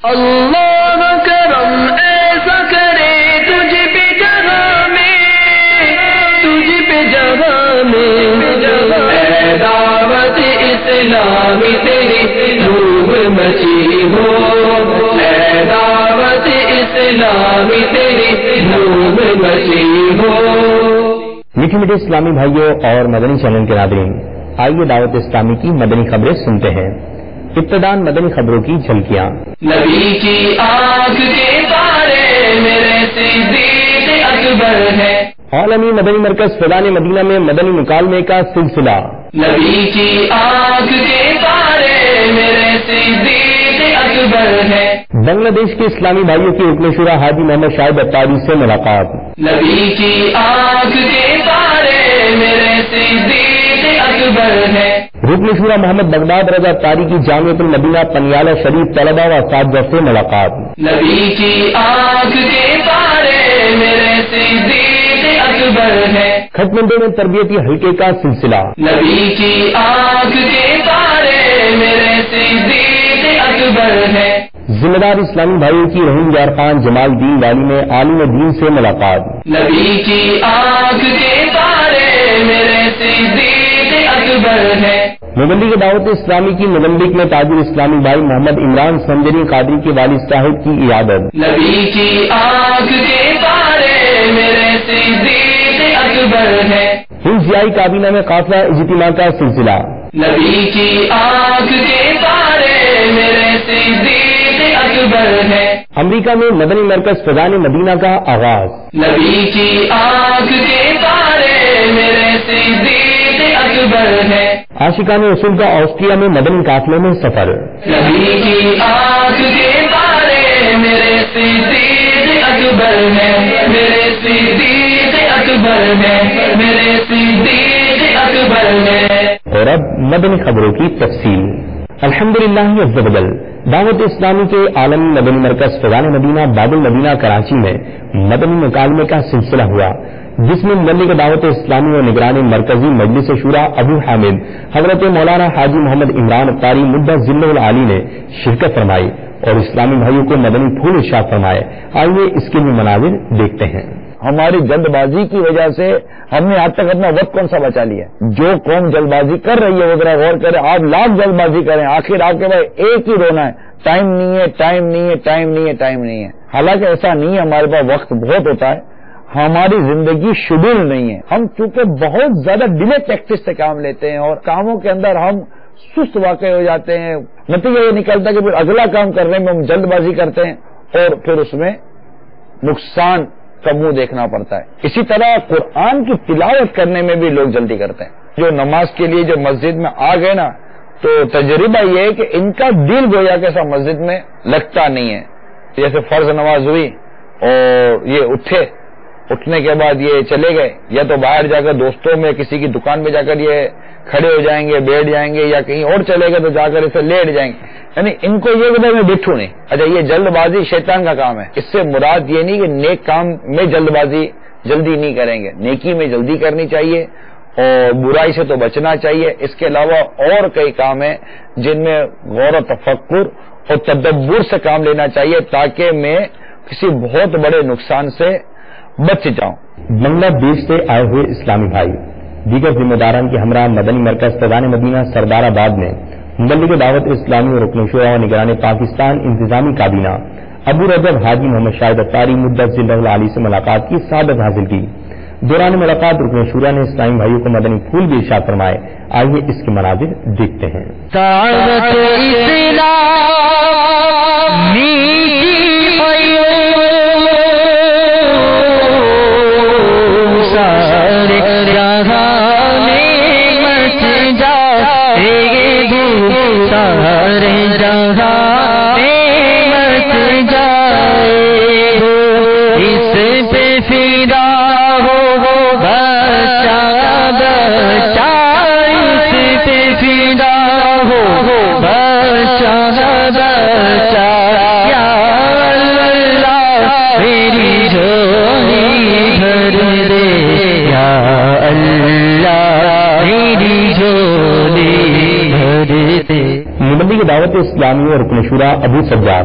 اللہ کرم ایسا کرے تجھ پہ جگہ میں اے دعوت اسلامی تیری روح مچی ہو، اے دعوت اسلامی تیری روح مچی ہو۔ میٹھے میٹھے اسلامی بھائیوں اور مدنی چینل کے ناظرین، آئیے دعوت اسلامی کی مدنی خبریں سنتے ہیں۔ ابتداً مدنی خبروں کی جھلکیاں۔ نبی کی آنکھ کے تارے میرے صدیق اکبر ہے۔ عالمی مدنی مرکز فیضان مدینہ میں مدنی مکالمے کا سلسلہ۔ نبی کی آنکھ کے تارے میرے صدیق اکبر ہے۔ بنگلہ دیش کے اسلامی بھائیوں کے رکن شورا حاجی محمد شاہد اتاری سے ملاقات۔ نبی کی آنکھ کے تارے میرے صدیق اکبر ہے۔ رکن شورا محمد بغداد رضا اتاری کی جامعۃ المدینہ پنیالہ شریف طلبہ و اساتذہ سے ملاقات۔ نبی کی آنکھ کے تارے میرے صدیق اکبر ہے۔ کھٹمنڈے میں تربیتی حلقے کا سلسلہ۔ نبی کی آنکھ کے تارے میرے صدیق اکبر ہے۔ ذمہ دار اسلامی بھائیوں کی روہنگیا ارکان جمال الدین والی میں عالم دین سے ملاقات۔ نبی کی آنکھ کے تارے میرے صدیق اکبر ہے۔ مبلغ دعوت اسلامی کی مبلغ میں تاجر اسلامی بھائی محمد عمران سنجری قادری کے والد صاحب کی عیادت۔ نبی کی آنکھ کے تارے میرے صدیق اکبر ہے۔ حفظیائی کابینہ میں قافلہ اجتماع کا سلسلہ۔ نبی کی آنکھ کے تارے میرے صدیق اکبر ہے۔ امریکہ میں مدنی مرکز فیضان مدینہ کا آغاز۔ نبی کی آنکھ کے تارے میرے صدیق اکبر ہے۔ عاشقان رسول کا آسٹریا میں مدنی قافلے میں سفر۔ نبی کی آنکھ کے تارے میرے صدیق اکبر ہے، میرے صدیق اکبر ہے، میرے صدیق اکبر ہے۔ اور اب مدنی خبروں کی تفصیل۔ الحمدللہ عز و جل دعوت اسلامی کے عالمی مدنی مرکز فیضان مدینہ باب المدینہ کراچی میں مدنی مکالمے کا سلسلہ ہوا، جس میں مبلغ دعوت اسلامی و نگران مرکزی مجلس شورا ابو حامد حضرت مولانا حاجی محمد عمران اتاری مدہ ذلہ العالی نے شرکت فرمائی اور اسلامی بھائیوں کو مدنی پھول ارشاد فرمائے۔ آئیے اس کے بھی مناظر دیکھتے ہیں۔ ہماری جلد بازی کی وجہ سے ہم نے آج تک اپنا وقت کون سا بچا لیا؟ جو قوم جلد بازی کر رہی ہے وہ ذرا غور کرے۔ آپ لاکھ جلد بازی کریں، آخر آپ کے پاس ایک ہی رونا ہے، ٹائم نہیں ہے، ٹائم نہیں ہے، ٹائم نہیں ہے، ٹائم نہیں ہے۔ حالانکہ ایسا نہیں ہے، ہمارے پاس وقت بہت ہوتا ہے، ہماری زندگی شیڈول نہیں ہے۔ ہم چونکہ بہت زیادہ ڈیلے پریکٹس سے کام لیتے ہیں اور کاموں کے اندر ہم سست واقع ہو جاتے ہیں، نتیجہ یہ نکلتا ہے کہ پھر اگلا کام کرنے میں ہم جلد بازی کرتے ہیں اور پھر اس میں نقصان کا منہ دیکھنا پڑتا ہے۔ اسی طرح قرآن کی تلاوت کرنے میں بھی لوگ جلدی کرتے ہیں۔ جو نماز کے لیے جو مسجد میں آ گئے نا، تو تجربہ یہ ہے کہ ان کا دل گویا کہ ایسا مسجد میں لگتا نہیں ہے۔ جیسے فرض نماز ہوئی اور یہ اٹھنے کے بعد یہ چلے گئے، یا تو باہر جا کر دوستوں میں کسی کی دکان میں جا کر یہ کھڑے ہو جائیں گے، بیٹھ جائیں گے، یا کہیں اور چلے گئے تو جا کر اسے لیٹ جائیں گے، یعنی ان کو یہ کہ میں بیٹھوں نہیں۔ اچھا، یہ جلد بازی شیطان کا کام ہے۔ اس سے مراد یہ نہیں کہ نیک کام میں جلد بازی جلدی نہیں کریں گے، نیکی میں جلدی کرنی چاہیے اور برائی سے تو بچنا چاہیے۔ اس کے علاوہ اور کئی کام ہیں جن میں غور و تفکر اور تدبر سے کام لینا چاہیے تاکہ میں کسی بہت بڑے نقصان سے بچ جاؤں۔ بنگلہ دیش سے آئے ہوئے اسلامی بھائی دیگر ذمہ داران کے ہمراہ مدنی مرکز فیضان مدینہ سردار آباد میں مبلغ دعوت اسلامی اور رکن شورا و نگران پاکستان انتظامی کابینہ ابو رجب حاجی محمد شاہد اتاری مدہ ذلہ العالی سے ملاقات کی سعادت حاصل کی۔ دوران ملاقات رکن شورا نے اسلامی بھائیوں کو مدنی پھول بھی ارشاد فرمائے۔ آئیے اس کے مناظر دیکھتے ہیں۔ مبلغ دعوت اسلامی اور رکن شورا ابو سجاد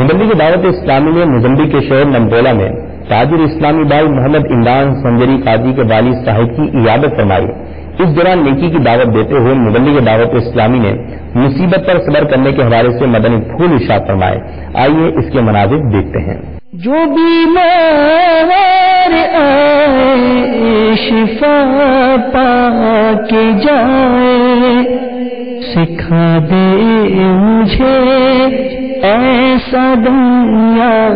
مبلغ دعوت اسلامی نے موزمبیق کے شہر نمبولا میں تاجر اسلامی بھائی محمد عمران سنجری قاضی کے والد صاحب کی عیادت فرمائی۔ اس دوران نیکی کی دعوت دیتے ہوئے مبلغ دعوت اسلامی نے مصیبت پر صبر کرنے کے حوالے سے مدنی پھول ارشاد فرمائے۔ آئیے اس کے مناظر دیکھتے ہیں۔ جو بیمار آئے شفا پا کے جائے، سکھا دے مجھے ایسا دنیا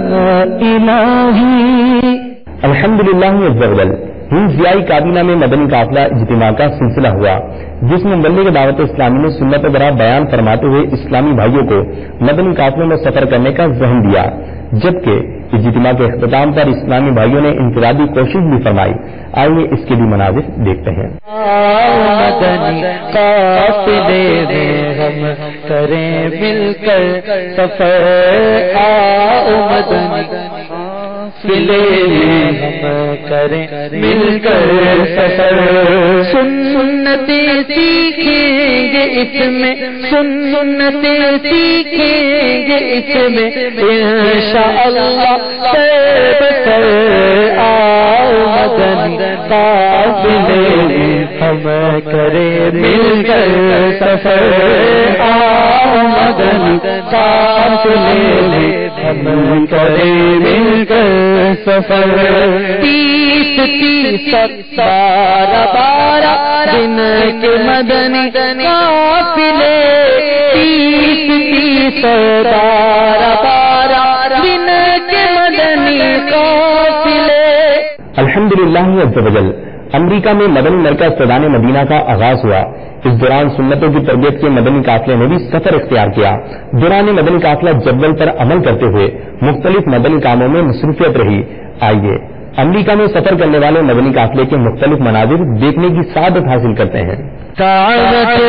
الہی۔ الحمدللہ عز وجل ہند ضیائی کابینہ میں مدنی قافلہ اجتماع کا سلسلہ ہوا، جس میں مبلغ دعوت اسلامی نے سنت برا بیان فرماتے ہوئے اسلامی بھائیوں کو مدنی قافلوں میں سفر کرنے کا ذہن دیا، جبکہ اجتماع کے اختتام پر اسلامی بھائیوں نے انفرادی کوشش بھی فرمائی۔ آئیے اس کے بھی مناظر دیکھتے ہیں۔ مدنی قافلے میں ہم کریں مل کر سفر، آؤ مدنی قافلے میں ہم کریں مل کر سفر، سنتیں سیکھیں گے اس میں، سنتیں سیکھیں گے اس میں انشاءاللہ بسر، آؤ مدنی قافلے میں ہم کریں مل کر سفر، آؤ مدنی قافلے میں ہم کریں مل کر سفر، 30 12 دن کے مدنی قافلے، 30 12 دن کے مدنی قافلے۔ الحمدللہ عز وجل امریکہ میں مدنی مرکز فیضان مدینہ کا آغاز ہوا۔ اس دوران سنتوں کی تربیت کے مدنی قافلے نے بھی سفر اختیار کیا۔ دوران مدنی قافلہ جدول پر عمل کرتے ہوئے مختلف مدنی کاموں میں مصروفیت رہی۔ آئیے امریکہ میں سفر کرنے والے مدنی قافلے کے مختلف مناظر دیکھنے کی سعادت حاصل کرتے ہیں۔ دعوت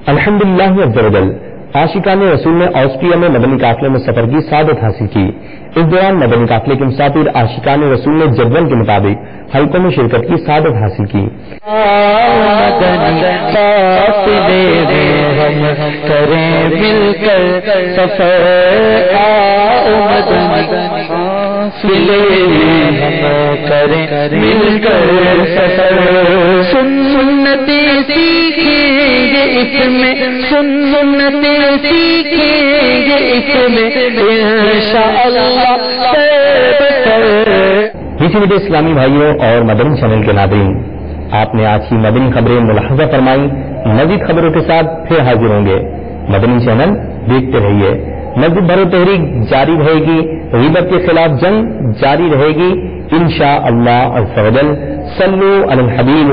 الحمدللہ عز وجل عاشقان رسول نے آسٹریا میں مدنی قافلے میں سفر کی سعادت حاصل کی۔ اس دوران مدنی قافلے کے مسافر عاشقان رسول نے جدول کے مطابق حلقوں میں شرکت کی سعادت حاصل کی۔ مدنی قافلے میں ہم کریں مل کر سفر، آؤ مدنی قافلے میں ہم کریں مل کر سفر، سنتیں سیکھیں گے اس میں، سنتیں سیکھیں گے اس میں انشاءاللہ بسر۔ میٹھے میٹھے اسلامی بھائیوں اور مدنی چینل کے ناظرین، آپ نے آج کی مدنی خبریں ملاحظہ فرمائی۔ مزید خبروں کے ساتھ پھر حاضر ہوں گے۔ مدنی چینل دیکھتے رہیے۔ مزید بھر و تحریک جاری رہے گی، غیبت کے خلاف جنگ جاری رہے گی انشاءاللہ عز و جل۔ صلو علی الحبیب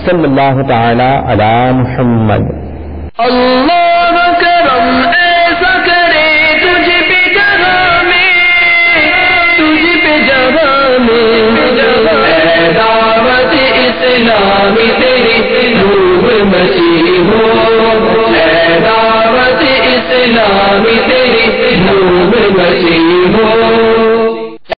صلی اللہ تعالی علی محمد۔ اللہ کرم ایسا کرے تجھ اسلامی تیری دھوپ مچی ہو، اے دعوت اسلامی تیری دھوپ مچی ہو،